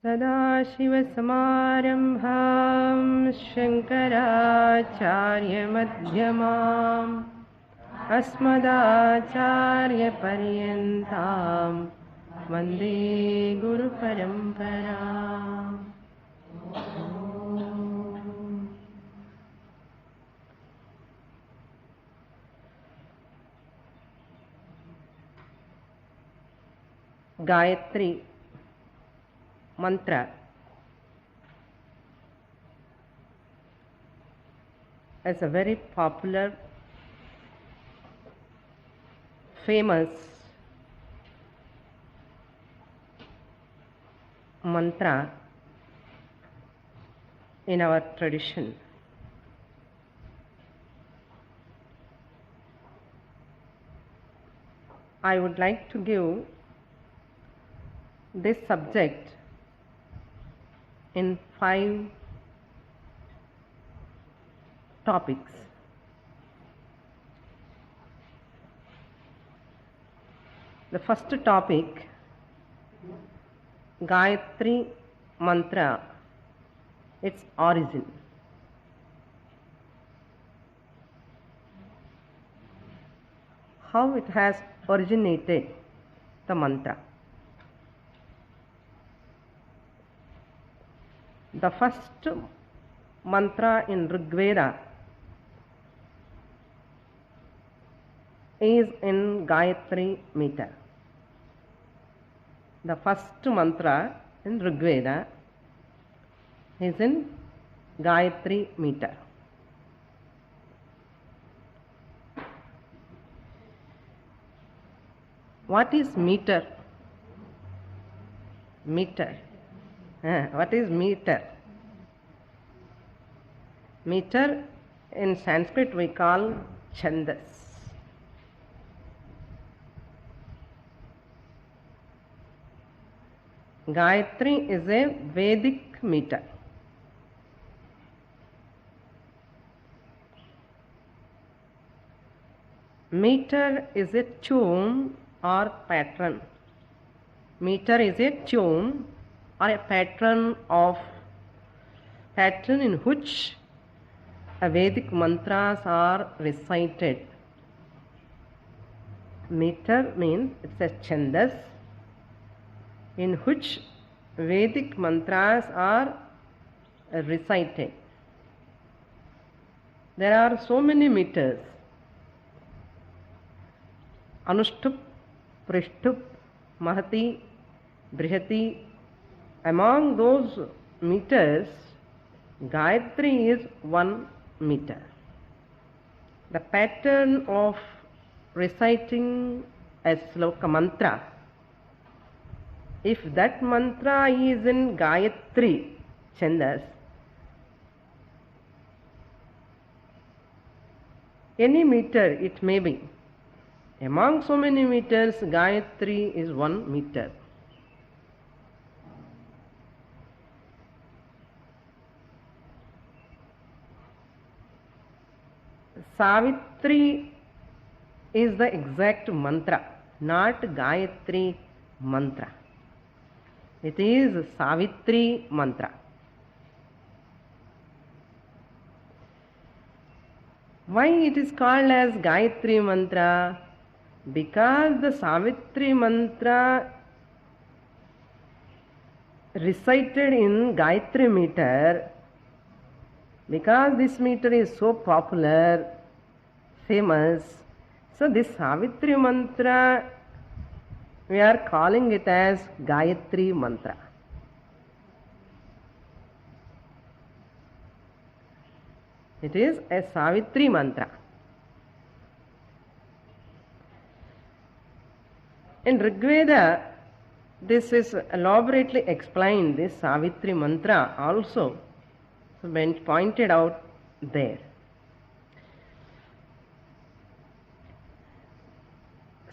सदाशिवसमारम्भां शङ्कराचार्यमध्यमाम् अस्मदाचार्यपर्यन्तां वन्दे गुरुपरम्पराम्। Gayatri Mantra is a very popular, famous mantra in our tradition. I would like to give this subject in 5 topics. The first topic, Gayatri Mantra, its origin. How it has originated, the mantra. The first mantra in Rig Veda is in Gayatri meter. The first mantra in Rig Veda is in Gayatri meter. What is meter? Meter. What is meter? Meter in Sanskrit we call chandas. Gayatri is a Vedic meter. Meter is a tune or pattern. Meter is a tune or a pattern in which a Vedic mantras are recited. Meter means it's a chandas in which Vedic mantras are recited. There are so many meters. Anushtup, Prishtup, Mahati, Brihati. Among those meters, Gayatri is 1 meter. The pattern of reciting a sloka mantra, if that mantra is in Gayatri chandas, any meter it may be. Among so many meters, Gayatri is 1 meter. Savitri is the exact mantra, not Gayatri mantra. It is Savitri mantra. Why it is called as Gayatri mantra? Because the Savitri mantra recited in Gayatri meter, because this meter is so popular, famous, so this Savitri mantra we are calling it as Gayatri mantra. It is a Savitri mantra. In Rig Veda, this is elaborately explained, this Savitri mantra also been pointed out there.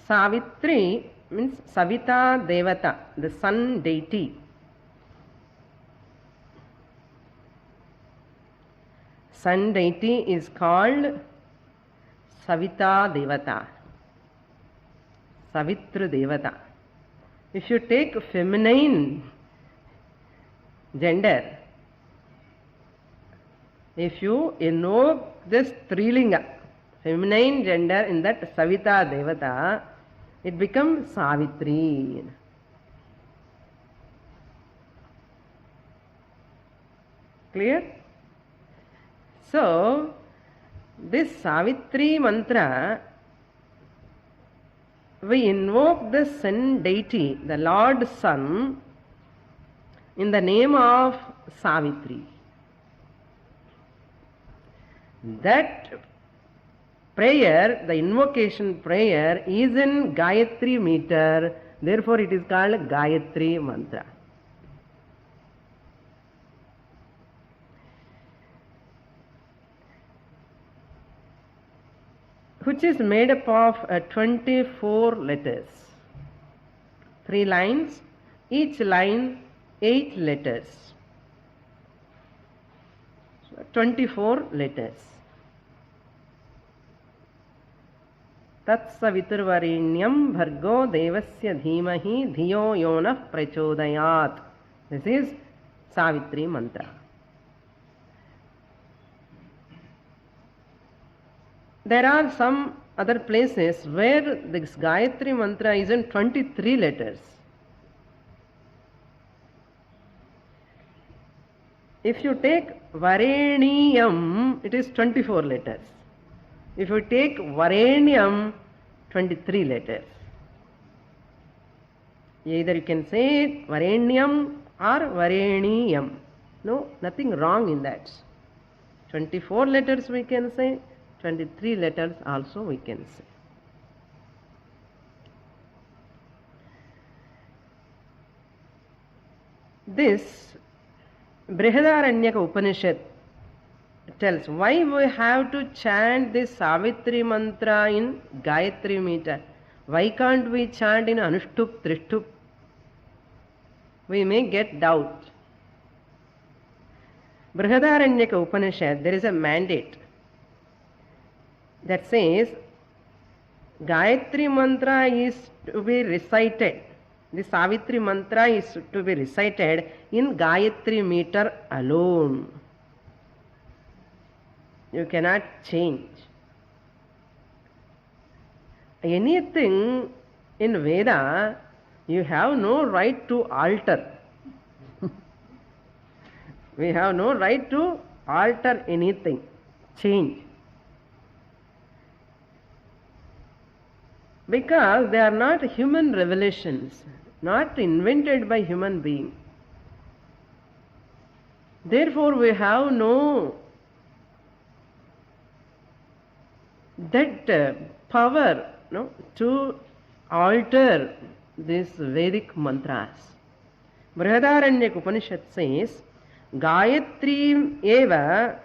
Savitri means Savita Devata, the sun deity. Sun deity is called Savita Devata, Savitri Devata. If you take feminine gender. If you invoke this Strilinga, feminine gender in that Savita Devata, it becomes Savitri. Clear? So, this Savitri mantra, we invoke the sun deity, the Lord Sun, in the name of Savitri. That prayer, the invocation prayer, is in Gayatri meter, therefore it is called Gayatri Mantra. Which is made up of 24 letters. 3 lines, each line 8 letters. So 24 letters. Tatsaviturvarenyam bhargo devasya dhimahi dhiyo yonah prachodayat. This is Savitri Mantra. There are some other places where this Gayatri Mantra is in 23 letters. If you take Vareniyam, it is 24 letters. If you take Varenyam, 23 letters. Either you can say it Varenyam or Vareniyam. No, nothing wrong in that. 24 letters we can say, 23 letters also we can say. This Brihadaranyaka Upanishad tells why we have to chant this Savitri Mantra in Gayatri meter. Why can't we chant in Anushtup, Trishtup? We may get doubt. Brihadaranyaka Upanishad, there is a mandate that says Gayatri Mantra is to be recited. The Savitri Mantra is to be recited in Gayatri meter alone. You cannot change. Anything in Veda, you have no right to alter. We have no right to alter anything, change. Because they are not human revelations, not invented by human being. Therefore, we have no that power to alter these Vedic mantras. Brihadaranyaka Upanishad says, Gayatrim eva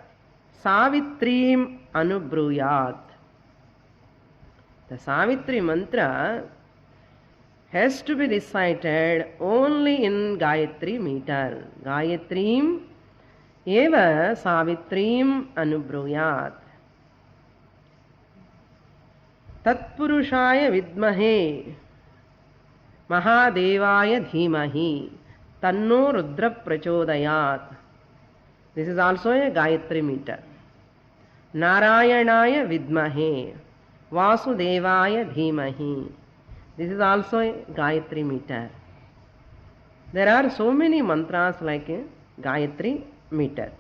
Savitrim anubruyat. The Savitri mantra has to be recited only in Gayatri meter. Gayatrim eva Savitrim anubruyat. Tatpurushaya vidmahe Mahadevaya dhimahi Tanno Rudra prachodayat. This is also a Gayatri meter. Narayanaya vidmahe Vasudevaya dhimahi. This is also a Gayatri meter. There are so many mantras like a Gayatri meter.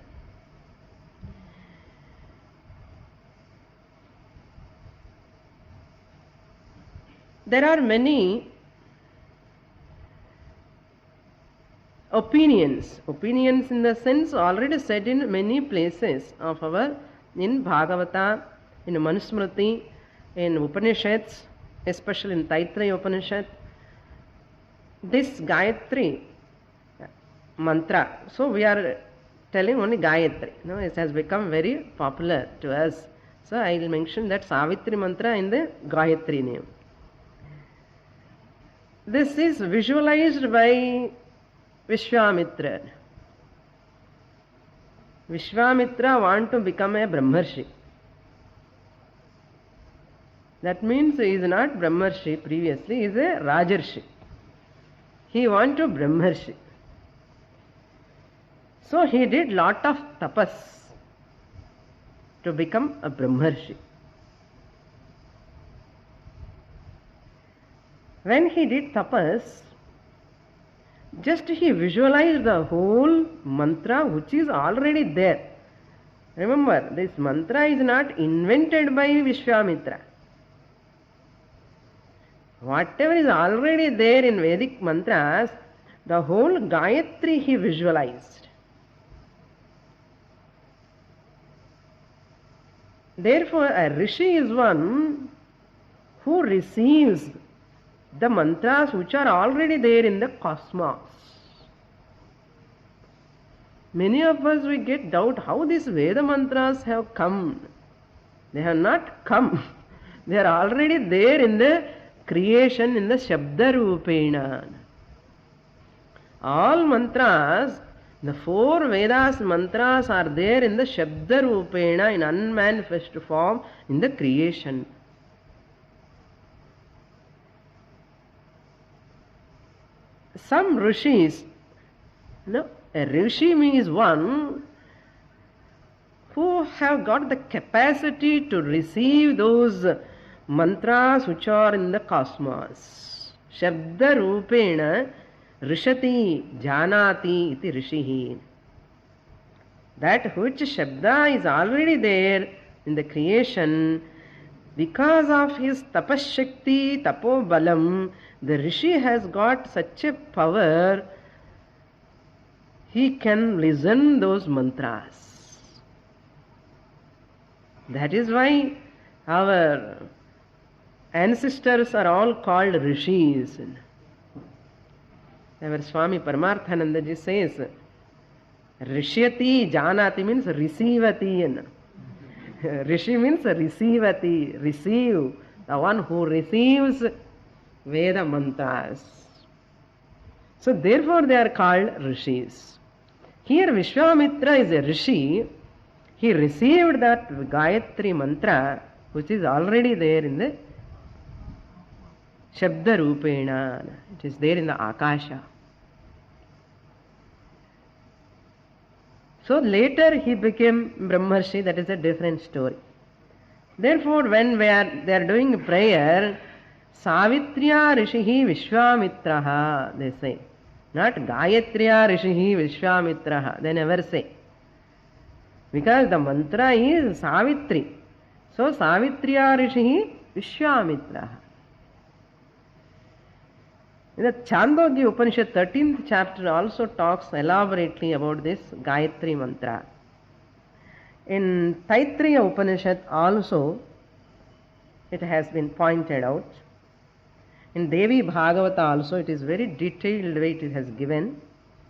There are many opinions in the sense already said in many places of our, in Bhagavata, in Manusmriti, in Upanishads, especially in Taittiriya Upanishad, this Gayatri mantra. So we are telling only Gayatri. It has become very popular to us. So I will mention that Savitri mantra in the Gayatri name. This is visualized by Vishwamitra. Vishwamitra want to become a Brahmarshi. That means he is not Brahmarshi previously, he is a Rajarshi. He want to Brahmarshi. So he did lot of tapas to become a Brahmarshi. When he did tapas, just he visualized the whole mantra which is already there. Remember, this mantra is not invented by Vishwamitra. Whatever is already there in Vedic mantras, the whole Gayatri he visualized. Therefore, a rishi is one who receives the mantras which are already there in the cosmos. Many of us, we get doubt how these Veda mantras have come. They have not come. They are already there in the creation, in the Shabda Rupena. All mantras, the 4 Vedas mantras are there in the Shabda Rupena, in unmanifest form, in the creation. Some rishis, a rishi means one who have got the capacity to receive those mantras which are in the cosmos. Shabda Rupena Rishati Janati iti Rishihi. That which Shabda is already there in the creation, because of his tapashakti, tapobalam, the Rishi has got such a power, he can listen those mantras. That is why our ancestors are all called Rishis. Our Swami Paramarthananda ji says, Rishyati Janati means receivati. Rishi means receivati, receive, the one who receives Veda mantras. So therefore they are called Rishis. Here Vishwamitra is a Rishi. He received that Gayatri mantra which is already there in the Shabda Rupena. It is there in the Akasha. So later he became Brahmarshi, that is a different story. Therefore when they are doing prayer, Savitriya Rishihi Vishwamitraha, they say. Not Gayatriya Rishihi Vishwamitraha, they never say. Because the mantra is Savitri. So Savitriya Rishihi Vishwamitraha. In the Chandogya Upanishad 13th chapter also talks elaborately about this Gayatri mantra. In Taittiriya Upanishad also it has been pointed out. In Devi Bhagavata also it is very detailed way it has given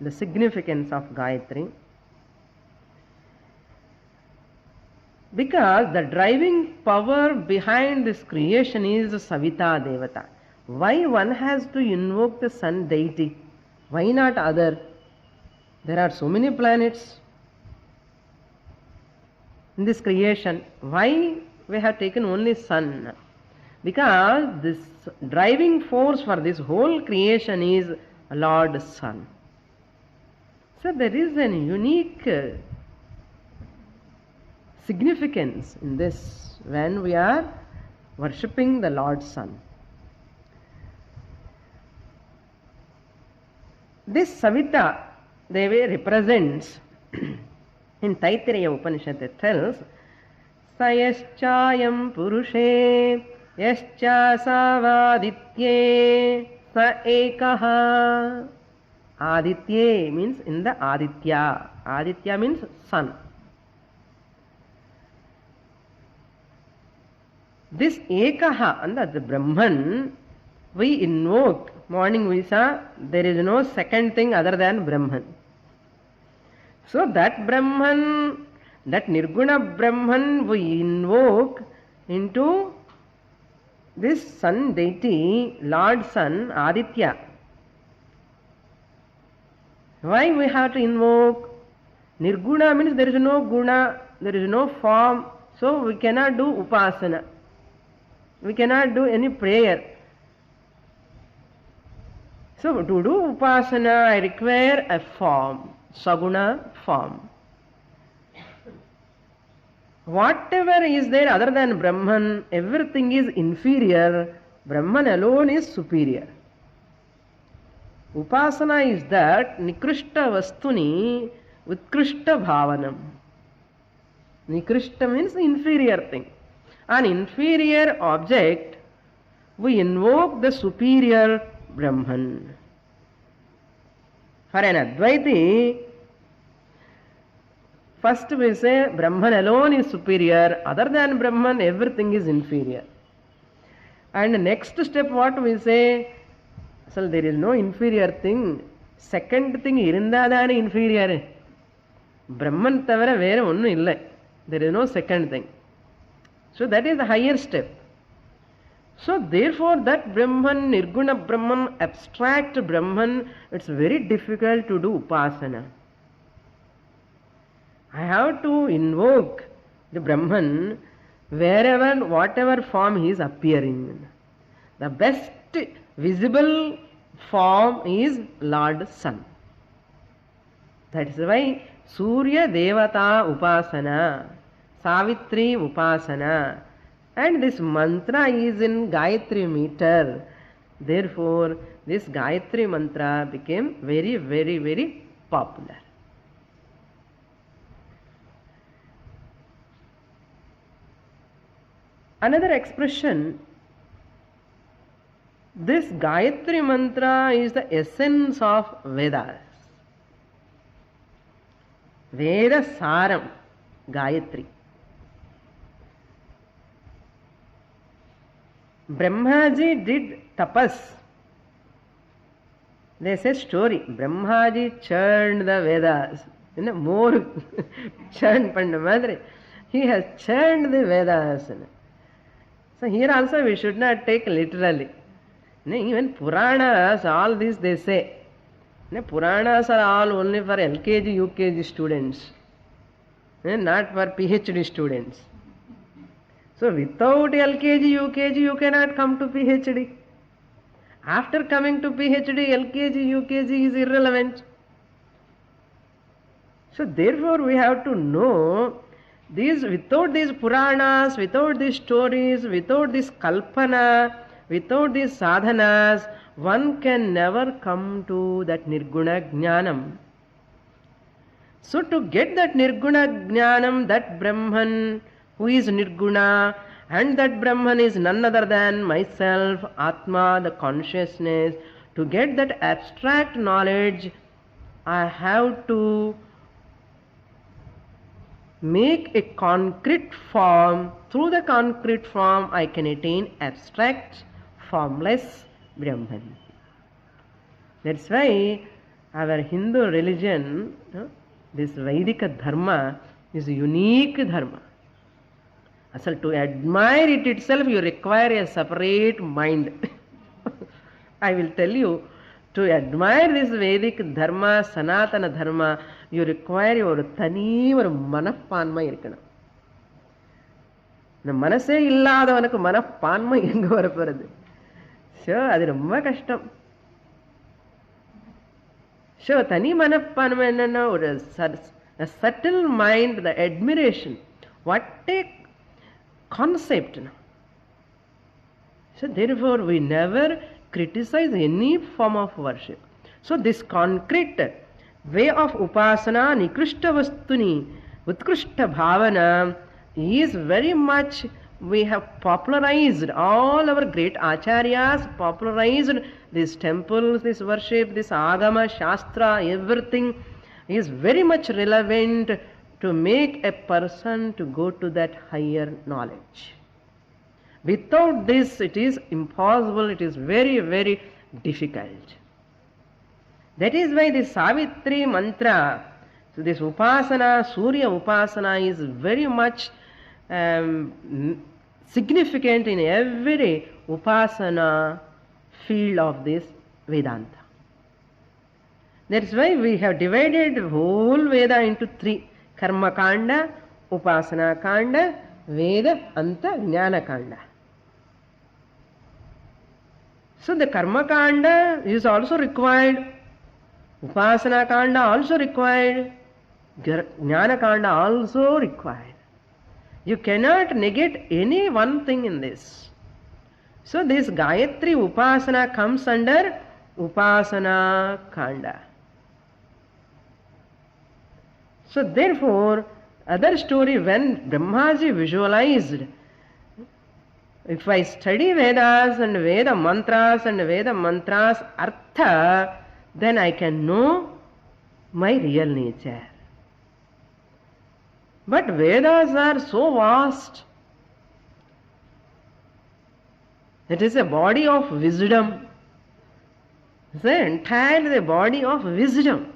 the significance of Gayatri. Because the driving power behind this creation is Savita Devata. Why one has to invoke the sun deity? Why not other? There are so many planets in this creation. Why we have taken only sun? Because this driving force for this whole creation is Lord Sun. So there is a unique significance in this when we are worshipping the Lord Sun. This Savita Devi represents in Taittiriya Upanishad it tells Sayaschayam Purushe Yascha Savaditye Sa Ekaha. Aditye means in the Aditya. Aditya means sun. This Ekaha, and the Brahman, we invoke. Morning we saw there is no second thing other than Brahman. So that Brahman, that Nirguna Brahman we invoke into this sun deity, Lord Sun, Aditya. Why we have to invoke? Nirguna means there is no guna, there is no form, so we cannot do upasana. We cannot do any prayer. So to do upasana, I require a form, saguna form. Whatever is there other than Brahman, everything is inferior. Brahman alone is superior. Upasana is that nikrishta vastuni utkrishta bhavanam. Nikrishta means inferior thing. An inferior object, we invoke the superior Brahman. For an Advaiti, first we say Brahman alone is superior, other than Brahman everything is inferior. And next step what we say, so there is no inferior thing. Second thing, irundadane inferior. Brahman tavara vera onnu illa. There is no second thing. So that is the higher step. So therefore that Brahman, Nirguna Brahman, abstract Brahman, it's very difficult to do upasana. I have to invoke the Brahman wherever, whatever form he is appearing. The best visible form is Lord Sun. That is why Surya Devata Upasana, Savitri Upasana, and this mantra is in Gayatri meter. Therefore, this Gayatri mantra became very, very, very popular. Another expression, this Gayatri mantra is the essence of Vedas. Veda Saram, Gayatri. Brahmaji did tapas. They say story. Brahmaji churned the Vedas. More churned panna madre. He has churned the Vedas. So here also we should not take literally. Even Puranas, all this they say. Puranas are all only for LKG, UKG students, not for PhD students. So without LKG, UKG, you cannot come to PhD. After coming to PhD, LKG, UKG is irrelevant. So therefore we have to know these, without these Puranas, without these stories, without this Kalpana, without these sadhanas, one can never come to that Nirguna Jnanam. So to get that Nirguna Jnanam, that Brahman who is Nirguna, and that Brahman is none other than myself, Atma, the consciousness, to get that abstract knowledge, I have to make a concrete form. Through the concrete form, I can attain abstract, formless Brahman. That's why our Hindu religion, this Vaidika Dharma, is a unique Dharma. So to admire it itself, you require a separate mind. I will tell you, to admire this Vedic Dharma, Sanatana Dharma, you require ஒரு தனி ஒரு மனப்பான்மை இருக்கணும். இந்த மனசே இல்லாதவனுக்கு மனப்பான்மை எங்க வரப்போறது? ஸோ அது ரொம்ப கஷ்டம். ஸோ தனி மனப்பான்மை என்னன்னா ஒரு subtle mind, the admiration. What a concept. So therefore we never criticize any form of worship. So this concrete way of upasana, nikrishta vastuni, utkrishta bhavana, is very much, we have popularized, all our great acharyas popularized these temples, this worship, this agama, shastra, everything is very much relevant to make a person to go to that higher knowledge. Without this, it is impossible, it is very, very difficult. That is why this Savitri mantra, so this upasana, Surya upasana is very much significant in every upasana field of this Vedanta. That's why we have divided whole Veda into three: Karma Kanda, Upasana Kanda, Veda Anta Jnana Kanda. So the Karma Kanda is also required, Upasana Kanda also required, Jnana Kanda also required. You cannot negate any one thing in this. So this Gayatri Upasana comes under Upasana Kanda. So therefore, other story, when Brahmaji visualized, if I study Vedas and Veda mantras Artha, then I can know my real nature. But Vedas are so vast. It is a body of wisdom. It's entirely the body of wisdom.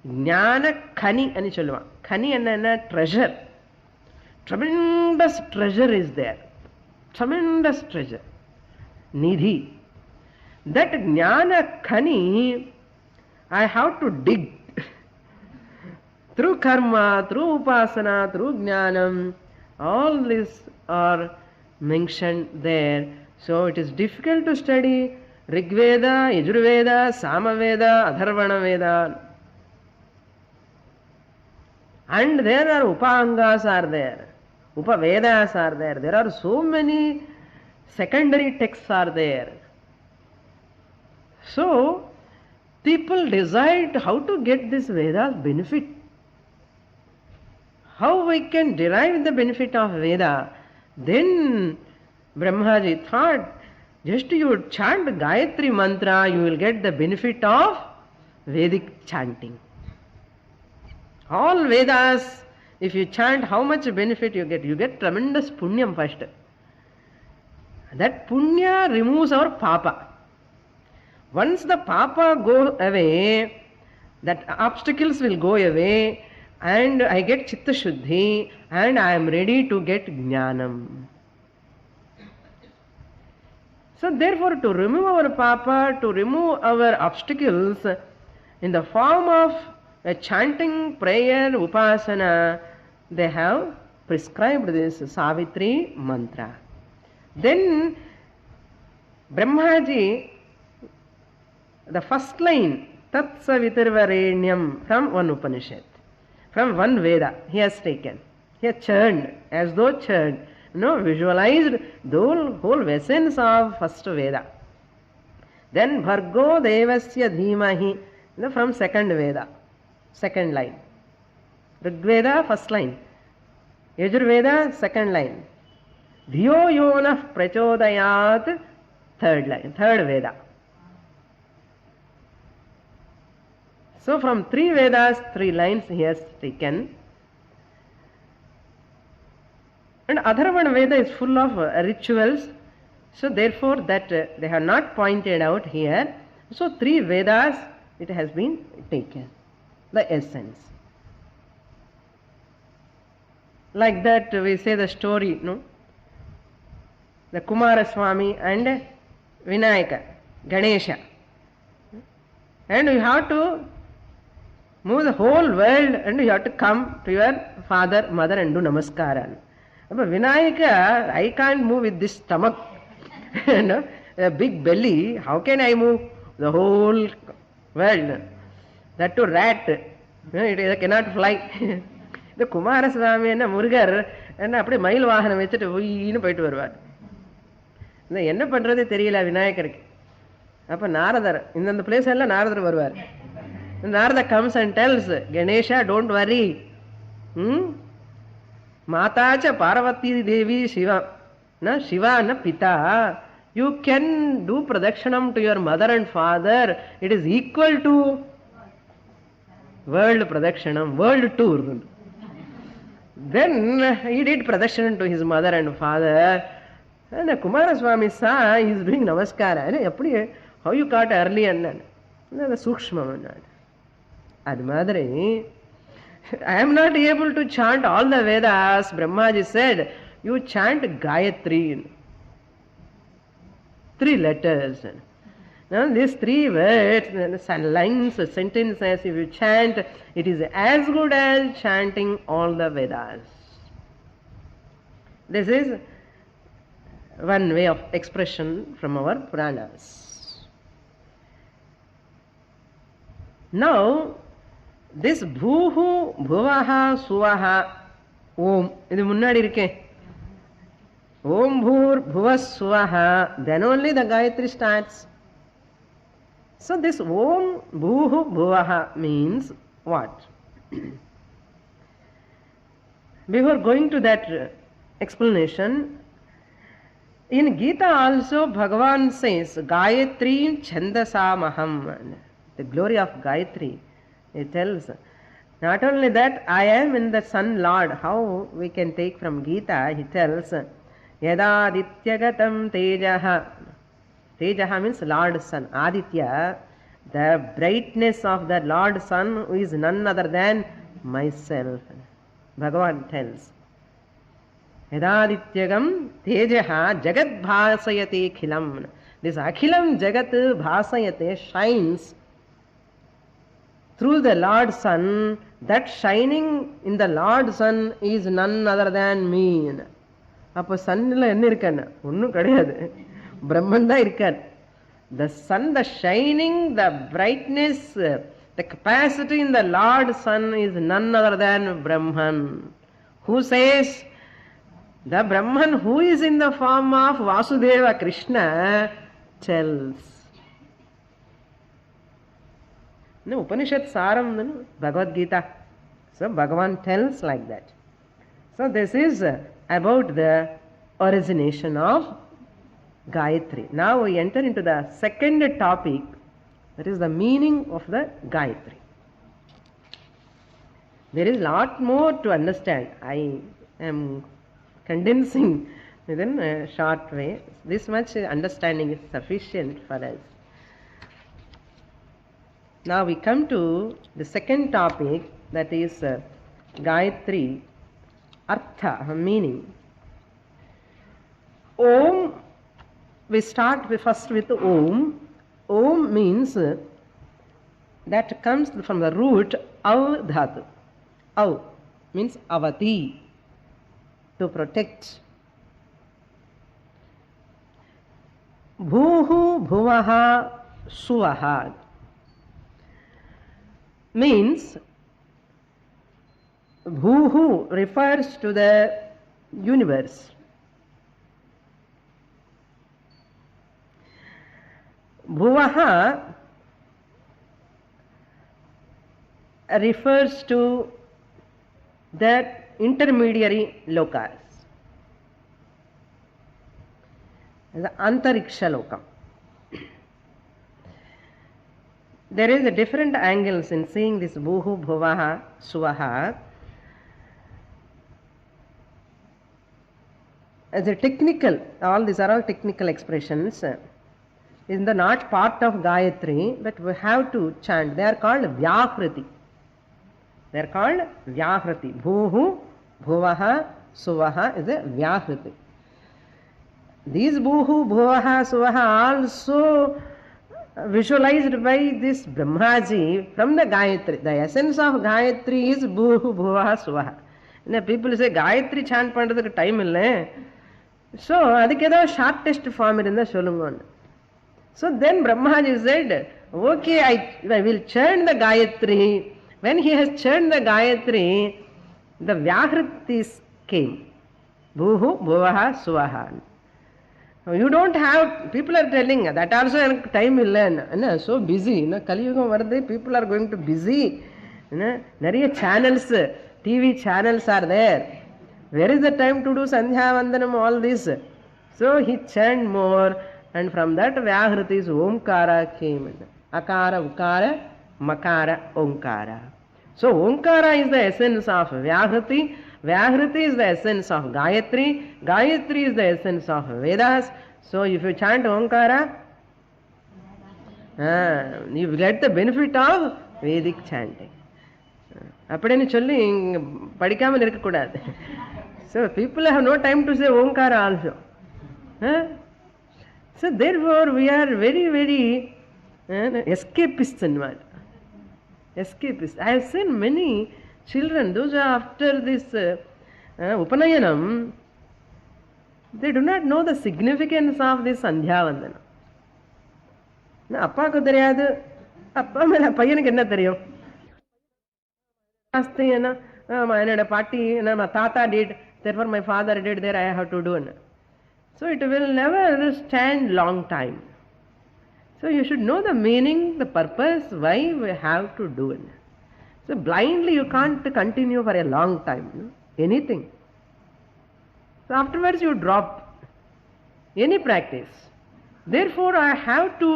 Jnana Khani ani solluva. Khani enna treasure. Tremendous treasure is there. Tremendous treasure. Nidhi. That Jnana Khani, I have to dig. Through karma, through upasana, through jnanam, all these are mentioned there. So it is difficult to study Rig Veda, Yajurveda, Samaveda, Atharvana Veda. And there are Upangas are there, Upavedas are there. There are so many secondary texts are there. So people decide how to get this Veda's benefit. How we can derive the benefit of Veda? Then Brahmaji thought, just you chant Gayatri Mantra, you will get the benefit of Vedic chanting. All Vedas, if you chant, how much benefit you get? You get tremendous punyam first. That punya removes our papa. Once the papa goes away, that obstacles will go away, and I get Chitta Shuddhi, and I am ready to get Jnanam. So therefore, to remove our papa, to remove our obstacles, in the form of a chanting, prayer, upasana, they have prescribed this Savitri mantra. Then Brahmaji, the first line, Tat Savitarvarenyam, from one Upanishad, from one Veda, he has taken. He has churned, as though churned, visualized the whole essence of first Veda. Then Bhargo Devasya Dhimahi, from second Veda, second line. Rig Veda, first line. Yajurveda, second line. Dhiyo Yonah Prachodayat, third line, third Veda. So from three Vedas, three lines he has taken. And Atharvana Veda is full of rituals. So therefore that they have not pointed out here. So three Vedas it has been taken. The essence. Like that we say the story, no? The Kumaraswamy and Vinayaka, Ganesha. And you have to move the whole world and you have to come to your father, mother and do namaskara. But Vinayaka, I can't move with this stomach, a big belly. How can I move the whole world? That too rat, it cannot fly. The Kumaraswamy and Murugar and apdi mail vahanam vechittu voinu poitu varuvar. என்ன பண்றதே தெரியல விநாயகருக்கு. அப்ப நாரதர் இந்த place எல்லாம் நாரதர் வருவார். Narada comes and tells Ganesha, don't worry. Mata cha Parvati Devi Shiva. Na Shiva na Pita. You can do pradakshanam to your mother and father. It is equal to world pradakshanam, world tour. Then he did pradakshanam to his mother and father. And Kumaraswamy saw he is doing namaskara. How you caught early and the Sukshma. Ad Madre, I am not able to chant all the Vedas. Brahmaji said, you chant Gayatri. 3 letters. Now these 3 words, lines, sentences, if you chant, it is as good as chanting all the Vedas. This is one way of expression from our Puranas. Now, this Bhuhu, Bhuvaha, Suvaha, Om, idu munnadi irukke. Om Bhur Bhuvas Suvaha, then only the Gayatri starts. So this Om Bhuhu Bhuvaha means what? Before going to that explanation, in Gita also Bhagavan says, Gayatri Chandasamaham, the glory of Gayatri. He tells, not only that, I am in the Sun Lord. How we can take from Gita? He tells, Yada Adityagatam Tejaha. Tejaha means Lord Sun. Aditya, the brightness of the Lord Sun, who is none other than myself. Bhagavan tells, Yadadityagam tejaha jagat bhasayate khilam. This akhilam jagat bhasayate shines through the Lord Sun. That shining in the Lord Sun is none other than me. அப்போ சன்னில் என்ன இருக்கான்னு ஒன்றும் கிடையாது, பிரம்மன் தான் இருக்கார். The sun, the shining, the brightness, the capacity in the Lord Sun is none other than Brahman. Who says? The Brahman who is in the form of Vasudeva Krishna tells. No, Upanishad Saram, Bhagavad Gita. So Bhagavan tells like that. So this is about the origination of Gayatri. Now we enter into the second topic, that is the meaning of the Gayatri. There is a lot more to understand. I am condensing within a short way. This much understanding is sufficient for us. Now we come to the second topic, that is Gayatri Artha, meaning. Om, we start first with Om. Om means that comes from the root Av Dhatu. Av means Avati, to protect. Bhuhu Bhuvaha Suvaha means Bhuhu refers to the universe. Bhuvaha refers to the intermediary lokas, the Antariksha Lokam. There is a different angles in seeing this Bhuhu, Bhuvaha, Suvaha. As a technical, all these are all technical expressions. Is not part of Gayatri, but we have to chant. They are called Vyahriti. They are called Vyahriti. Bhuhu, Bhuvaha, Suvaha is a Vyahriti. These Bhuhu, Bhuvaha, Suvaha also visualized by this Brahmaji from the Gayatri. The essence of Gayatri is Bhuhu, Bhuvaha, Suvaha. People say Gayatri chant பண்றதுக்கு time இல்லை, so அதுக்கு ஏதாவது shortest form இருந்தா சொல்லுங்க. So then Brahmaji said, okay, I will chant the Gayatri. When he has chanted the Gayatri, the Vyahritis came. Bhuhu, Bhuvaha, Suvaha. You don't have, people are telling, that also time illa, so busy. Kaliyugam varde, people are going to busy. Nariya channels, TV channels are there. Where is the time to do Sandhya Vandanam, all this? So he chanted more, and from that Vyahritis Omkara came. Akara, Ukara, Makara, Omkara. So Omkara is the essence of Vyahriti. Vyahriti is the essence of Gayatri. Gayatri is the essence of Vedas. So if you chant Omkara, you get the benefit of Vedic chanting. அப்படின்னு சொல்லி படிக்காமல் இருக்கக்கூடாது. So people have no time to say Omkara also. So therefore we are very, very escapists in one. Escapists. I have seen many children, those are after this Upanayanam, They do not know the significance of this Sandhya Vandana. அப்பாவுக்கு தெரியாது, அப்பா மேல பையனுக்கு என்ன தெரியும்? என்னோட பாட்டி, my tata did, therefore my father did, there I have to do. So it will never stand long time. So you should know the meaning, the purpose, why we have to do it. So blindly you can't continue for a long time, anything. So afterwards you drop any practice. Therefore I have to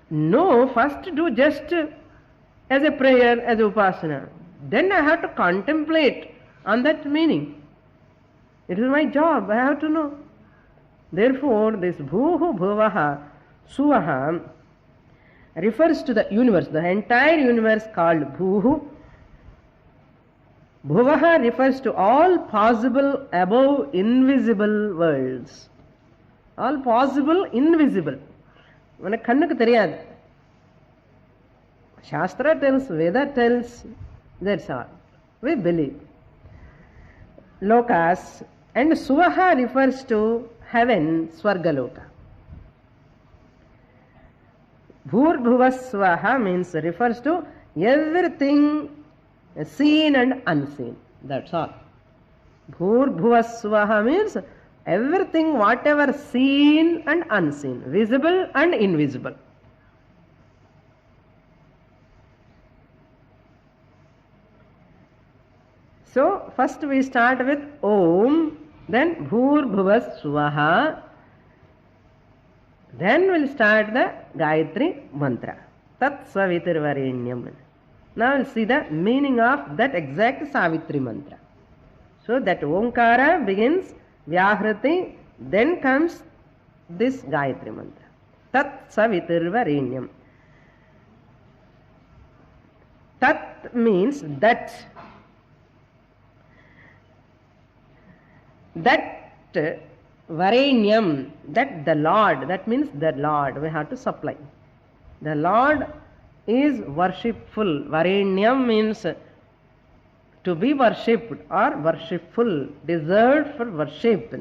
know, first do just as a prayer, as a upasana. Then I have to contemplate on that meaning. It is my job, I have to know. Therefore this bhuhu bhuvaha suvaha refers to the universe, the entire universe called bhuhu. Bhuvaha refers to all possible above invisible worlds. All possible invisible. உனக்கு கண்ணுக்கு தெரியாது. Shastra tells, Veda tells, that's all. We believe. Lokas, and Suvaha refers to heaven, Swargaloka. Bhurbhuvasvaha means refers to everything seen and unseen. That's all. Bhurbhuvasvaha means everything, whatever seen and unseen, visible and invisible. So first we start with Om, then Bhurbhuvasvaha, then we'll start the Gayatri Mantra. Tat Savitirvarenyam. Now we'll see the meaning of that exact Savitri Mantra. So that Omkara begins Vyahrati, then comes this Gayatri Mantra. Tat Savitirvarenyam. Tat means that. That Varenyam, that the Lord, that means the Lord, we have to supply. The Lord is worshipful. Varenyam means to be worshipped or worshipful, deserved for worship.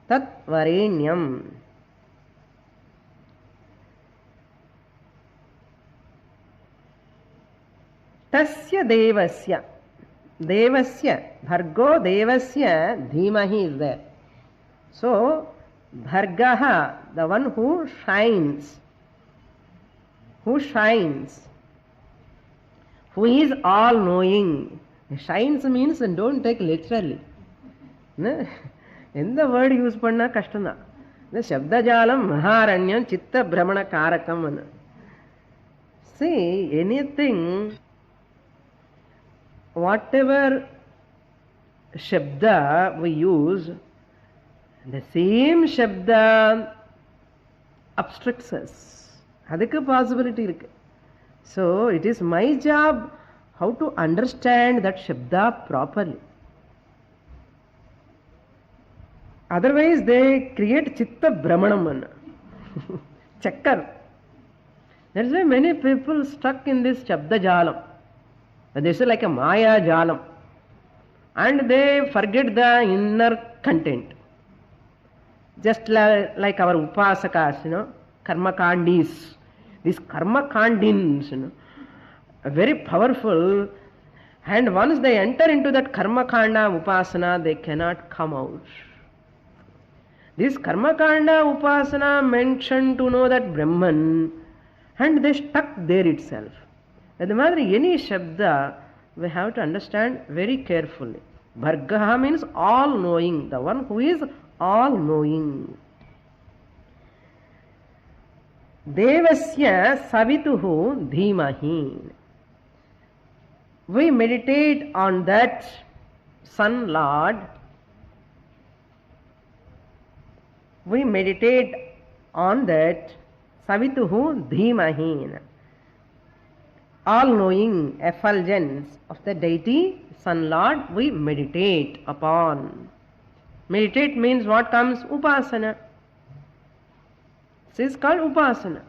Tat Varenyam. Tasya Devasya. Devasya, Bhargo Devasya Dhimahi is there. So, Bhargaha, the one who shines, who is all knowing. Shines means, don't take literally. In the word use panna kashtana. The Shabdajalam Maharanyam Chitta Brahmana Karakam. See, anything, whatever Shabda we use, the same Shabda obstructs us. Adhika possibility irukku. So it is my job how to understand that Shabda properly. Otherwise they create Chitta Brahmanam. Chakkar. That's why many people stuck in this Shabda Jalam. This is like a Maya Jalam. And they forget the inner content. Just like our Upasakas, Karma Kandis. These Karma Kandins, very powerful. And once they enter into that Karma Kanda Upasana, they cannot come out. This Karma Kanda Upasana mentioned to know that Brahman, and they stuck there itself. Any Shabda we have to understand very carefully. Bhargaha means all knowing, the one who is all knowing. Devasya Savituhu Dhimahi. We meditate on that Sun Lord. We meditate on that Savituhu Dhimahi. All-knowing effulgence of the deity, Sun Lord, we meditate upon. Meditate means what comes? Upasana. This is called Upasana.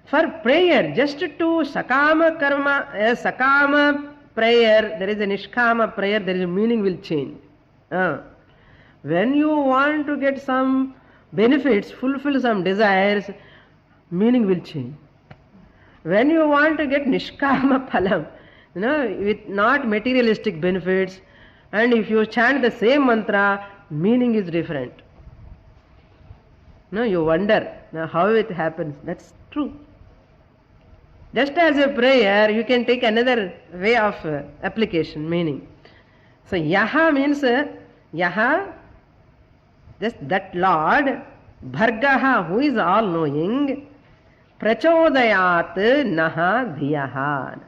For prayer, just to Sakama Karma, Sakama prayer, there is a nishkama prayer, there is a meaning will change. When you want to get some benefits, fulfill some desires, meaning will change. When you want to get nishkama phalam, with not materialistic benefits, and if you chant the same mantra, meaning is different. You wonder how it happens. That's true. Just as a prayer, you can take another way of application, meaning. So, yaha means, yaha, just that Lord, bhargaha, who is all-knowing, prachodayat naha dhiyaha.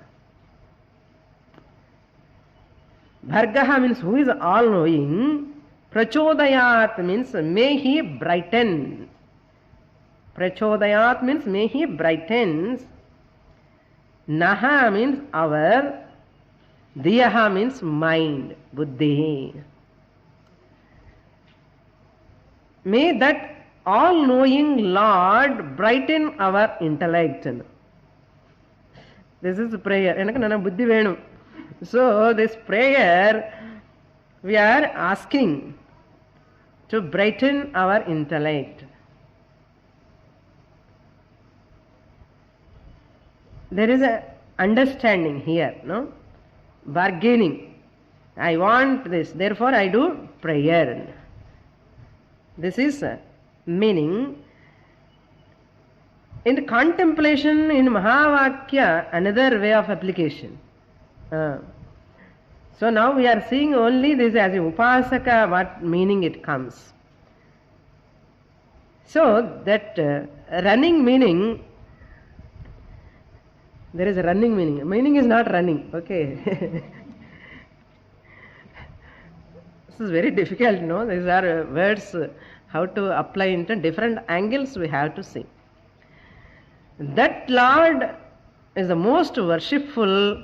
Bhargaha means who is all-knowing, prachodayat means may he brighten. Prachodayat means may he brightens. Naha means our, Diyaha means mind, buddhi. May that all-knowing Lord brighten our intellect. This is prayer. Buddhi venum. So this prayer we are asking to brighten our intellect. There is a understanding here, no? Bargaining. I want this, therefore I do prayer. This is meaning. In contemplation, in Mahavakya, another way of application. So now we are seeing only this as a upasaka, what meaning it comes. So that running meaning, there is a running meaning. Meaning is not running. Okay. This is very difficult, no? These are words, how to apply into different angles we have to see. That Lord is the most worshipful,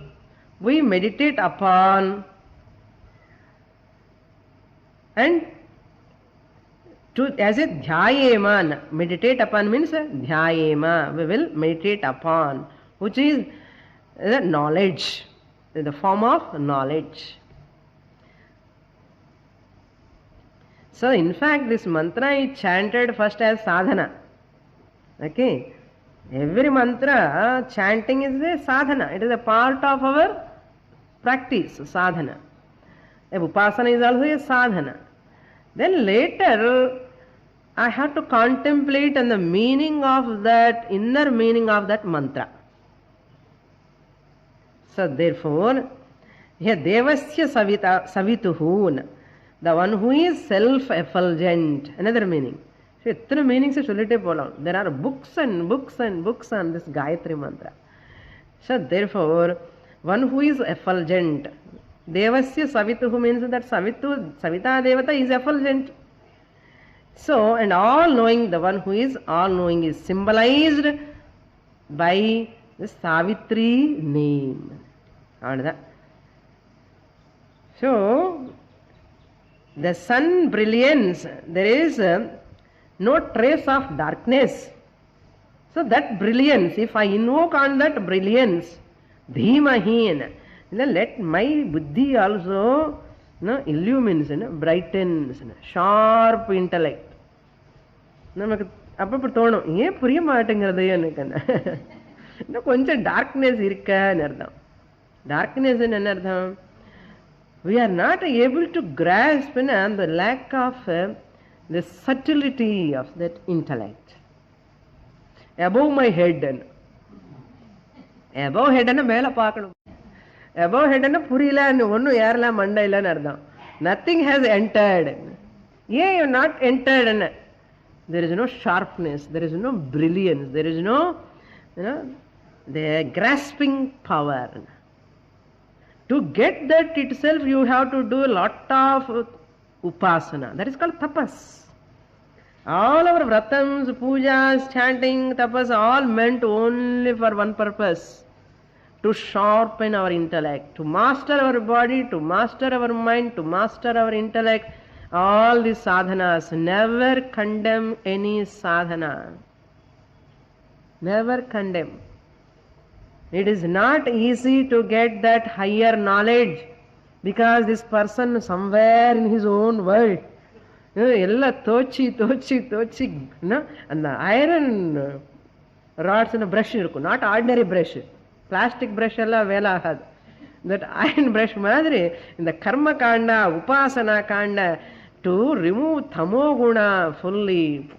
we meditate upon, and to as a dhyayema, meditate upon means dhyayema, we will meditate upon, which is the knowledge, the form of knowledge. So in fact this mantra is chanted first as sadhana. Okay. Every mantra chanting is a sadhana. It is a part of our practice, sadhana. Upasana is also a sadhana. Then later I have to contemplate on the meaning of that, inner meaning of that mantra. So therefore, here devasya savituhu, the one who is self-effulgent, another meaning. So etra meanings sollite polam. There are books and books and books on this Gayatri Mantra. So therefore, one who is effulgent, devasya savituhu means that savita devata is effulgent. So, and all-knowing, the one who is all-knowing is symbolized by the Savitri name. So, the sun brilliance, there is no trace of darkness. So that brilliance, if I invoke on that brilliance, dhimahin, let my buddhi also illumines, brightens, sharp intellect. நமக்கு அப்பப்போ தோணும் ஏன் புரிய மாட்டேங்கிறது எனக்கு இன்னும் கொஞ்சம் darkness இருக்கன்னு அர்த்தம். டார்க்னஸ் என்ன அர்த்தம்? We are not able to grasp the lack of the subtlety of that intellect. Above my head. Above head and மேல பார்க்கணும். Above head and புரியல ஒன்னும் ஏறல மண்டை இல்லன்னு அர்த்தம். Nothing has entered. Yeah, you are not entered. There is no sharpness, there is no brilliance, there is no, the grasping power. To get that itself, you have to do a lot of upasana. That is called tapas. All our vratams, pujas, chanting, tapas, all meant only for one purpose. To sharpen our intellect, to master our body, to master our mind, to master our intellect. All these sadhanas, never condemn any sadhana. Never condemn. It is not easy to get that higher knowledge because this person somewhere in his own world. Ella tochi, and the iron rods and a brush, not ordinary brush. Plastic brush alla vela had. That iron brush madri in the karma kanda, upasana kanda, to remove tamoguna fully.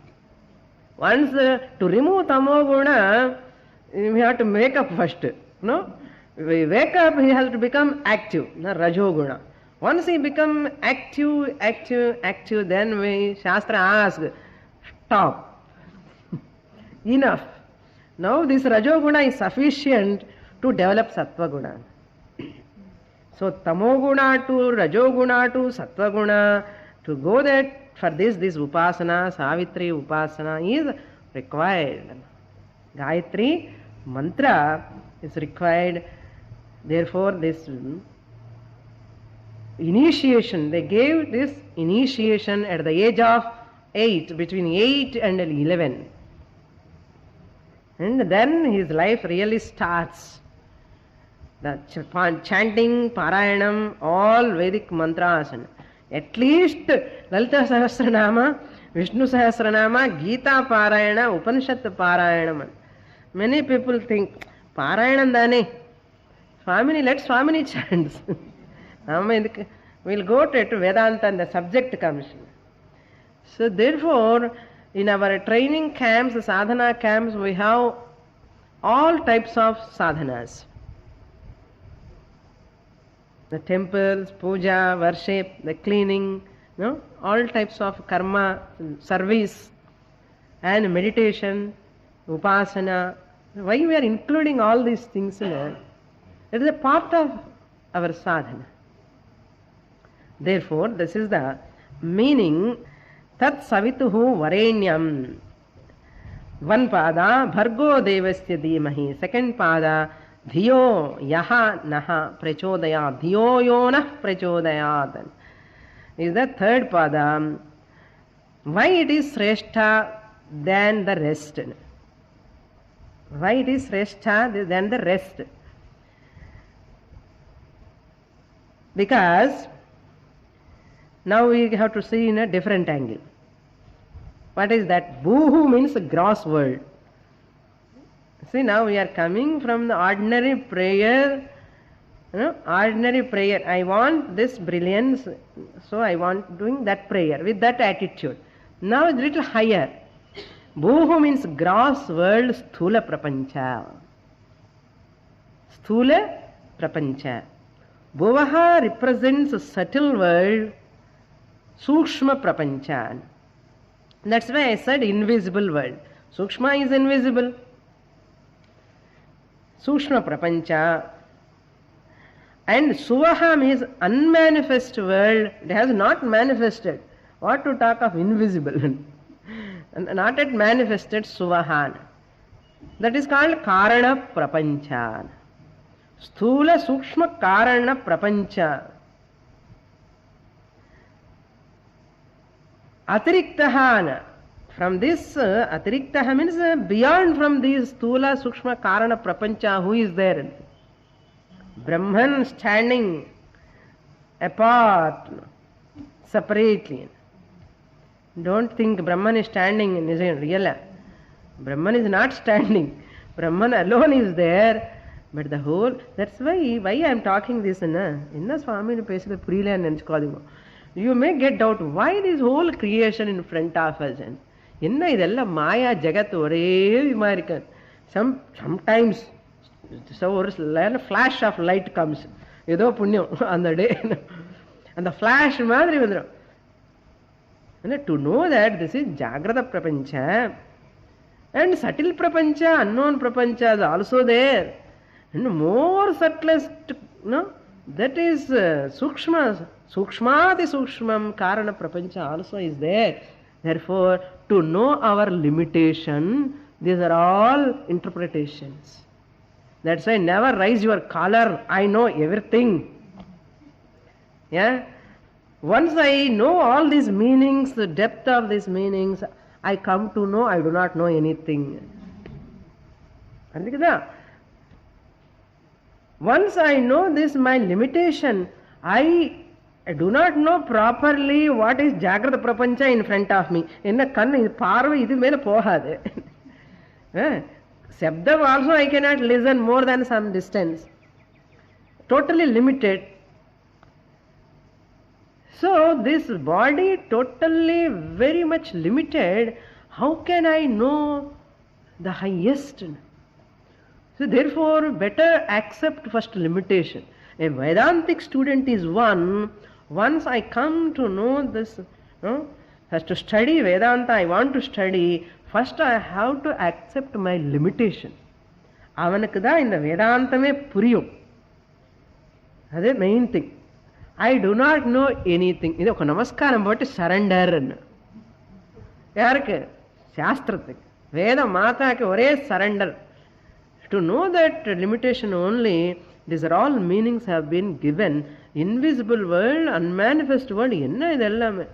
Once to remove tamoguna, we have to wake up first. No? We wake up, he has to become active, rajoguna. Once he become active, then we, Shastra asks, stop. Enough. Now this rajoguna is sufficient to develop sattva-guna. So tamoguna to rajoguna to sattva-guna, to go that for this upasana, Savitri upasana is required. Gayatri Mantra is required. Therefore this initiation, they gave this initiation at the age of 8, between 8 and 11. And then his life really starts. The chanting, Parayanam, all Vedic mantras. At least Lalita Sahasranama, Vishnu Sahasranama, Gita Parayana, Upanishad Parayana. Many people think, Parayanam dane. Swamini, let Swamini chants. We'll go to Vedanta and the subject comes. So therefore, in our training camps, sadhana camps, we have all types of sadhanas. The temples, puja, worship, the cleaning, all types of karma, service, and meditation, upasana. Why we are including all these things in it? It is a part of our sadhana. Therefore, this is the meaning. Tat savituhu varenyam. One pada, bhargo devasya dhimahi. Second pada, dhiyo yaha naha prachodayat. Dhiyo yonah prachodayat. Is the third pada. Why it is shrestha than the rest? Why it is shrestha than the rest? Because now we have to see in a different angle. What is that? Bhuhu means gross world. See, now we are coming from the ordinary prayer. Ordinary prayer. I want this brilliance, so I want doing that prayer with that attitude. Now it's a little higher. Bhuhu means gross world, sthula prapancha. Sthula prapancha. Bhuvaha represents subtle world, sukshma prapancha. That's why I said invisible world. Sukshma is invisible. Sukshma prapancha. And suvaha means unmanifest world. It has not manifested. What to talk of invisible? Not yet manifested suvaha. That is called karana prapancha. Sthula sukshma karana prapancha. Atiriktaha. From this, atiriktaha means beyond from these sthula sukshma karana prapancha, who is there? Brahman standing apart, separately. Don't think Brahman is standing in real. Brahman is not standing. Brahman alone is there. But the whole, that's why I am talking this. Inna Swamini pesada purila nenchukadingo. You may get doubt, why this whole creation in front of us? Enna idella maya jagat ore vimarika. Sometimes so a flash of light comes. Edo punyam on the day. And the flash madri vandru. And to know that this is Jagrata Prapancha and subtle Prapancha, unknown Prapancha is also there. And more subtlest, that is Sukshma. Sukshmati Sukshmam Karana Prapancha also is there. Therefore, to know our limitation, these are all interpretations. That's why never raise your collar, I know everything. Yeah? Once I know all these meanings, the depth of these meanings, I come to know I do not know anything. Once I know this, my limitation, I do not know properly what is Jagrata Prapancha in front of me. In a kanna, parva, idu mele pohade. Shabda also I cannot listen more than some distance. Totally limited. So this body totally very much limited. How can I know the highest? So therefore better accept first limitation. A Vedantic student is one. Once I come to know this, has to study Vedanta, I want to study, first I have to accept my limitation. Avanukku da inda Vedantame puriyum. That's the main thing. I do not know anything. Idu oka namaskaram potti surrender annu. Yarukku? Shastrathukku. Veda Mataku ore surrender. To know that limitation only, these are all meanings have been given. Invisible world, unmanifest world, enna idellame.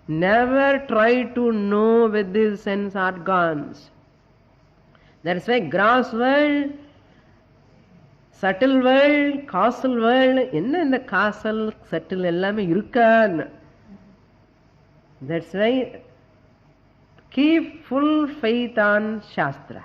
Never try to know with these sense organs. That's why gross world, subtle world, causal world, enna in the causal, subtle ellame irukkan. That's why keep full faith on Shastra.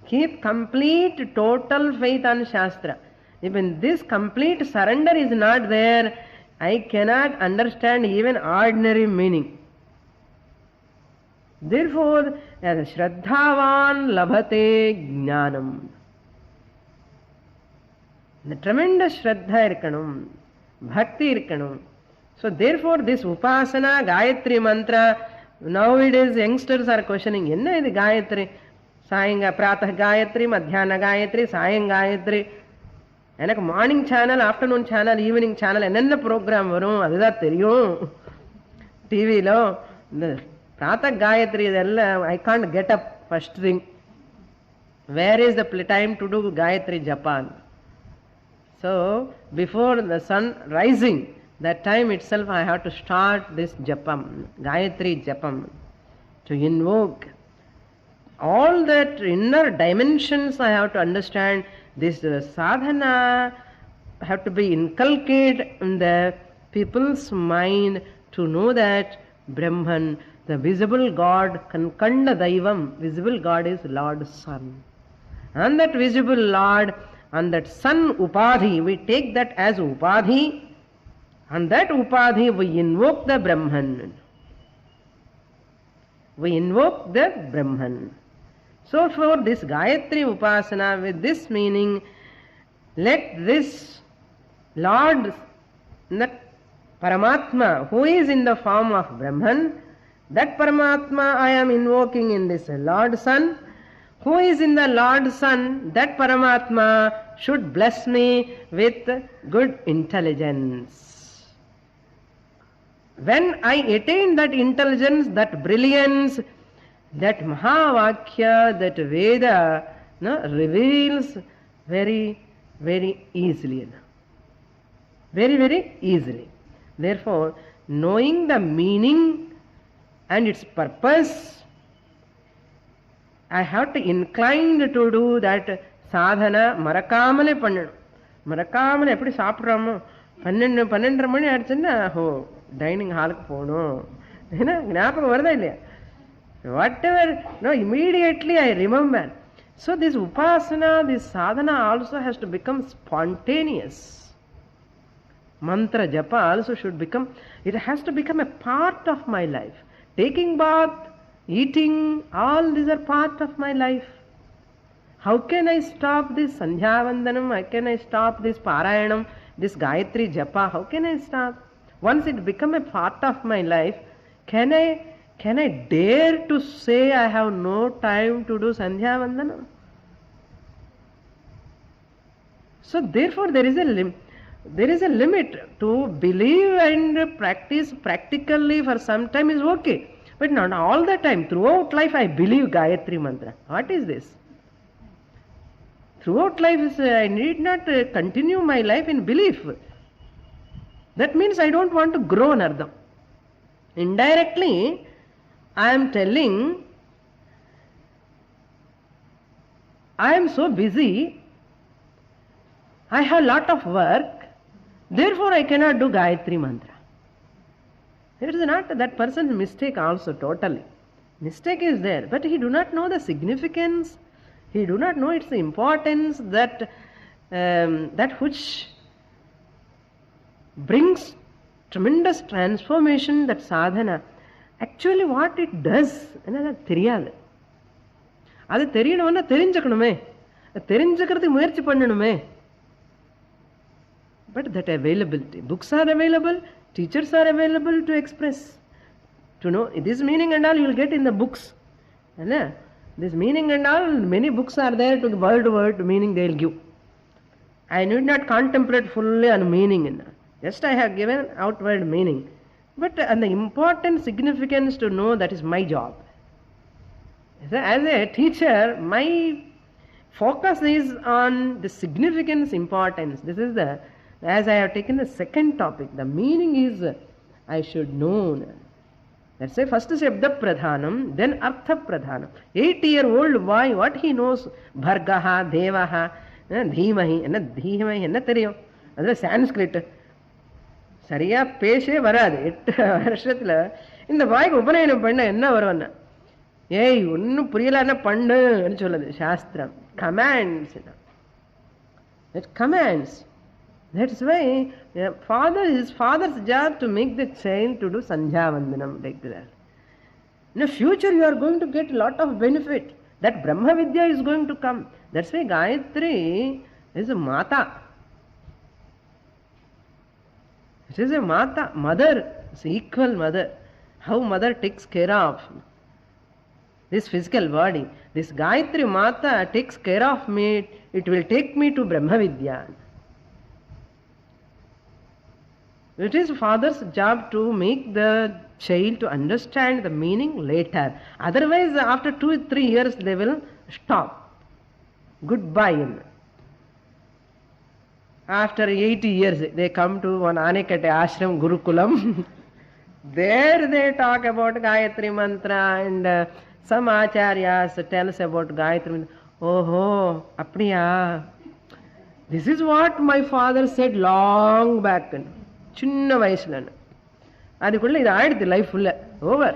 Keep complete, total faith on Shastra. Even this complete surrender is not there, I cannot understand even ordinary meaning. Therefore, as Shraddhavan labhate jnanam. The tremendous Shraddha irkanum, bhakti irkanum. So therefore this Upasana, Gayatri Mantra, nowadays youngsters are questioning, enna idu Gayatri? Sayanga Pratah Gayatri, Madhyana Gayatri, Sayang Gayatri. எனக்கு morning channel, afternoon channel, evening channel என்னென்ன program வரும் அதுதான் தெரியும். டிவியில் இந்த பிராத்த காயத்ரி இதெல்லாம் I can't get up first thing. Where is the time to do Gayatri ஜப்பான்? So before the sun rising, that time itself I have to start this japam, Gayatri japam, to invoke. All that inner dimensions I have to understand. This sadhana have to be inculcated in the people's mind to know that Brahman, the visible God, Kankanda Daivam, visible God is Lord Sun. And that visible Lord, and that Sun Upadhi, we take that as Upadhi, and that Upadhi we invoke the Brahman. We invoke the Brahman. So for this Gayatri Upasana, with this meaning, let this Lord, that Paramatma, who is in the form of Brahman, that Paramatma I am invoking in this Lord Sun, who is in the Lord Sun, that Paramatma should bless me with good intelligence. When I attain that intelligence, that brilliance, that Mahavakya, that Veda reveals very, very easily. Very, very easily. Therefore, knowing the meaning and its purpose, I have to incline to do that sadhana marakamale pannanum. Marakamale eppadi saapidramo 12 mani aadichunna dining ஹாலுக்கு போகணும், ஏன்னா ஞாபகம் வருதா இல்லையா? Whatever, no, immediately I remember. So this upasana, this sadhana also has to become spontaneous. Mantra japa also should become, it has to become a part of my life. Taking bath, eating, all these are part of my life. How can I stop this Sandhya Vandanam? How can I stop this Parayanam, this Gayatri japa? How can I stop? Once it become a part of my life, can I dare to say I have no time to do Sandhya Vandana? So therefore there is a limit. To believe and practice practically for some time is okay, but not all the time. Throughout life I believe Gayatri Mantra. What is this? Throughout life I need not continue my life in belief. That means I don't want to grow Nardam. Indirectly I am telling, I am so busy, I have lot of work, therefore I cannot do Gayatri Mantra. It is not that person's mistake also totally. Mistake is there, but he do not know the significance, he do not know its importance, that which brings tremendous transformation, that sadhana. Actually what it does, என்னது தெரியாது. அது தெரியணும்னா தெரிஞ்சுக்கணுமே, தெரிஞ்சுக்கிறதுக்கு முயற்சி பண்ணணுமே. But that availability, books are available, teachers are available to express, to know this meaning and all you will get in the books. This meaning and all, many books are there to word meaning they will give. I need not contemplate fully on meaning, just I have given outward meaning. But and the important significance to know, that is my job. As a teacher, my focus is on the significance, importance. This is the, as I have taken the second topic, the meaning is I should know. Let's say first Shabda Pradhanam, then Artha Pradhanam. 8-year-old boy, what he knows? Bhargaha, Devaha, Dhimahi, Dhimahi, enna theriyum. Adha Sanskrit. சரியா பேசவே வராது. 8 வருஷத்துல இந்த பாய்க்கு உபநயனம் பண்ண என்ன வரும்னா, ஏய் ஒன்னும் புரியலன்னா பண்ணுன்னு சொல்லுது சாஸ்திரம். Commands, it commands. That's why father's job to make the child to do Sandhya Vandanam regular. In the future you are going to get a lot of benefit. That Brahma Vidya is going to come. That's why Gayatri is a Mata. It is a Mata, mother, it's equal mother. How mother takes care of this physical body. This Gayatri Mata takes care of me, it will take me to Brahma Vidya. It is father's job to make the child to understand the meaning later. Otherwise, after 2-3 years, they will stop. Goodbye. After 80 years, they come to one Anekate Ashram Gurukulam. There they talk about Gayatri Mantra, and some acharyas tell us about Gayatri Mantra. Oh, apniya. This is what my father said long back. Chinna vayasula. Adikulla idu aayiduthu life full over.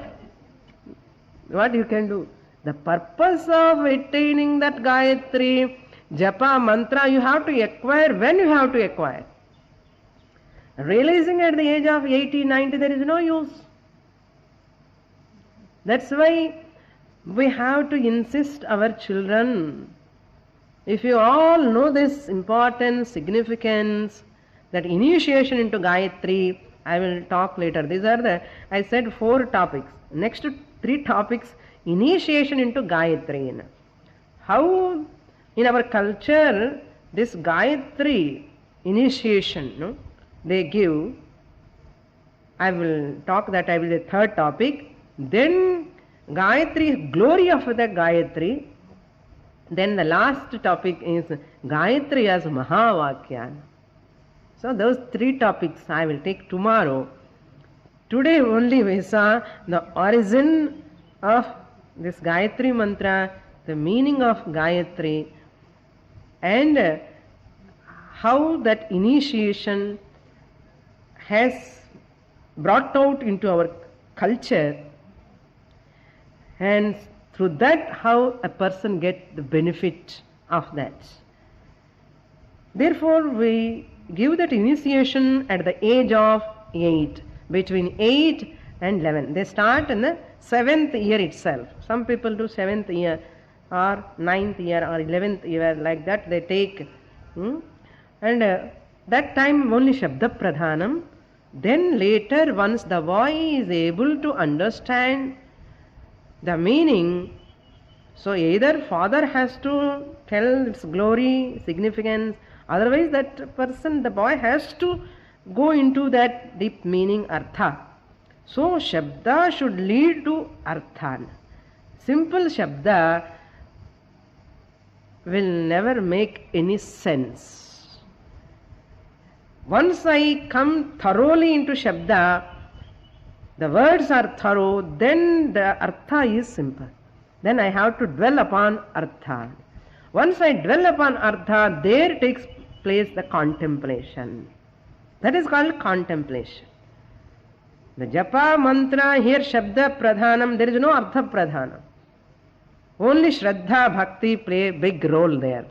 What you can do? The purpose of attaining that Gayatri Japa mantra you have to acquire when you have to acquire. Realizing at the age of 80, 90 there is no use. That's why we have to insist our children. If you all know this importance, significance, that initiation into Gayatri, I will talk later. These are the, I said 4 topics. Next 3 topics, initiation into Gayatri. How in our culture this Gayatri initiation, no, they give. I will talk that, I will the 3rd topic. Then Gayatri, glory of the Gayatri. Then the last topic is Gayatri as Mahavakya. So those 3 topics I will take tomorrow. Today only we saw the origin of this Gayatri Mantra, the meaning of Gayatri, and how that initiation has brought out into our culture, and through that how a person gets the benefit of that. Therefore we give that initiation at the age of 8, between 8 and 11. They start in the 7th year itself. Some people do 7th year or 9th year or 11th year, like that they take. And that time only Shabda Pradhanam. Then later, once the boy is able to understand the meaning, so either father has to tell its glory, significance, otherwise that person, the boy, has to go into that deep meaning, artha. So Shabda should lead to artha. Simple Shabda will never make any sense. Once I come thoroughly into Shabda, the words are thorough, then the artha is simple. Then I have to dwell upon artha. Once I dwell upon artha, there takes place the contemplation. That is called contemplation. The japa mantra here, Shabda Pradhanam, there is no Artha Pradhanam. Only Shraddha Bhakti play a big role there.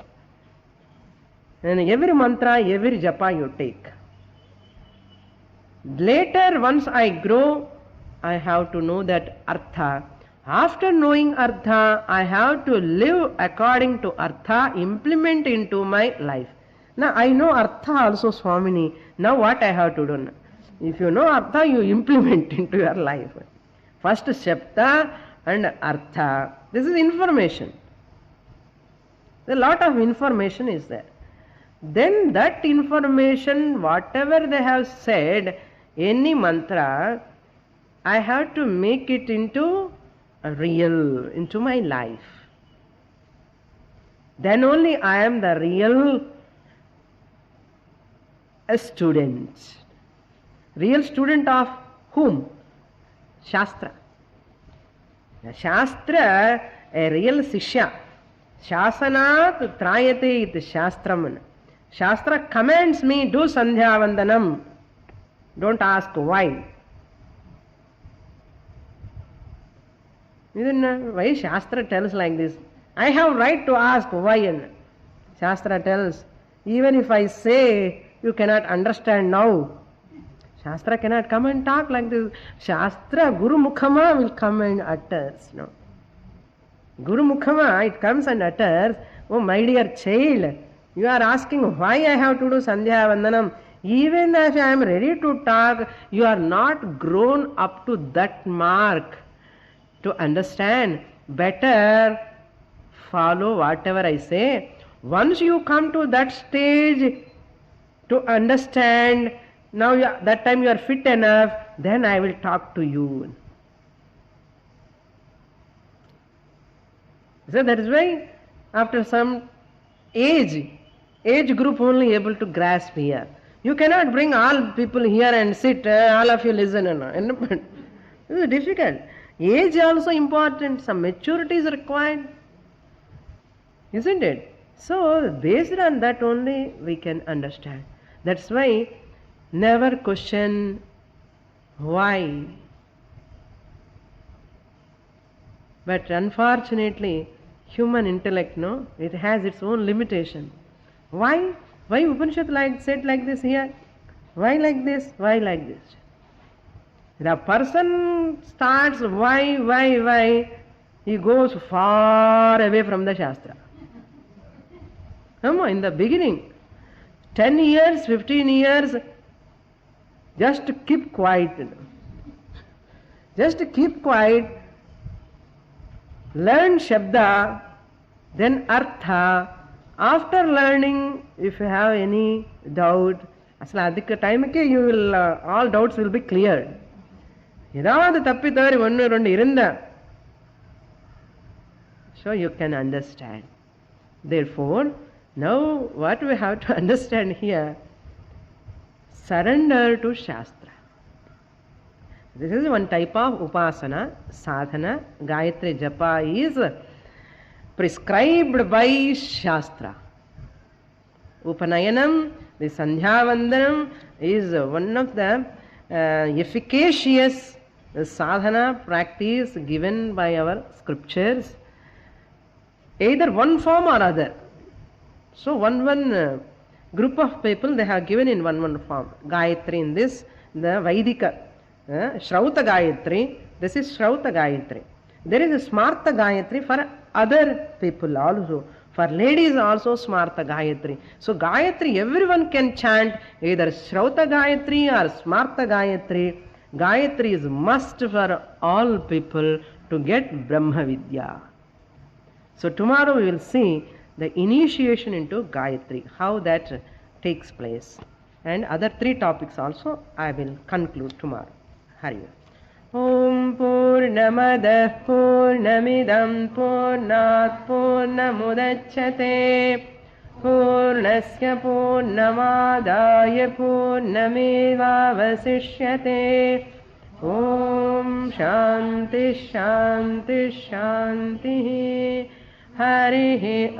And every mantra, every japa you take. Later, once I grow, I have to know that Artha. After knowing Artha, I have to live according to Artha, implement into my life. Now I know Artha also, Swamini. Now what I have to do? If you know Artha, you implement into your life. First Shabda and Artha. This is information. A lot of information is there. Then that information, whatever they have said, any mantra, I have to make it into a real, into my life. Then only I am the real student. Real student of whom? Shastra. Shastra, a real Sishya. Shasanat trayate it Shastram. Shastra commands me, do Sandhya Vandanam. Don't ask why. Why Shastra tells like this? I have right to ask why. Shastra tells, even if I say, you cannot understand now. Shastra cannot come and talk like this. Shastra, Guru Mukhama will come and utters. No. Guru Mukhama, it comes and utters, oh my dear child, you are asking why I have to do Sandhya Vandanam. Even if I am ready to talk, you are not grown up to that mark to understand. Better follow whatever I say. Once you come to that stage to understand, now that time you are fit enough, then I will talk to you. So that is why after some age group only able to grasp here. You cannot bring all people here and sit, all of you listen. This is difficult. Age also important, some maturity is required. Isn't it? So based on that only we can understand. That's why never question why. But unfortunately, human intellect, no, it has its own limitation. Why? Why Upanishad said like this here? Why like this? Why like this? The person starts why, he goes far away from the Shastra. In the beginning, 10 years, 15 years, just keep quiet. Just keep quiet. Learn Shabda, then Artha. After learning, if you have any doubt, you will, all doubts will be cleared. So you can understand. Therefore, now what we have to understand here, surrender to Shastra. This is one type of upasana, sadhana. Gayatri Japa is prescribed by Shastra. Upanayanam, the Sandhya Vandanam, is one of the efficacious sadhana practice given by our scriptures, either one form or other. So one group of people they have given in one form. Gayatri in this, the Vaidika, Shrauta Gayatri, this is Shrauta Gayatri. There is a Smarta Gayatri for other people also. For ladies also Smarta Gayatri. So Gayatri everyone can chant, either Shrauta Gayatri or Smarta Gayatri. Gayatri is must for all people to get Brahma Vidya. So tomorrow we will see the initiation into Gayatri, how that takes place. And other 3 topics also I will conclude tomorrow. Hari Om Purnamada Purnamidam Purnat Purnamudachyate Purnasya Purnamadaya Purnamevavasishyate. Om Shanti Shanti Shanti. Hari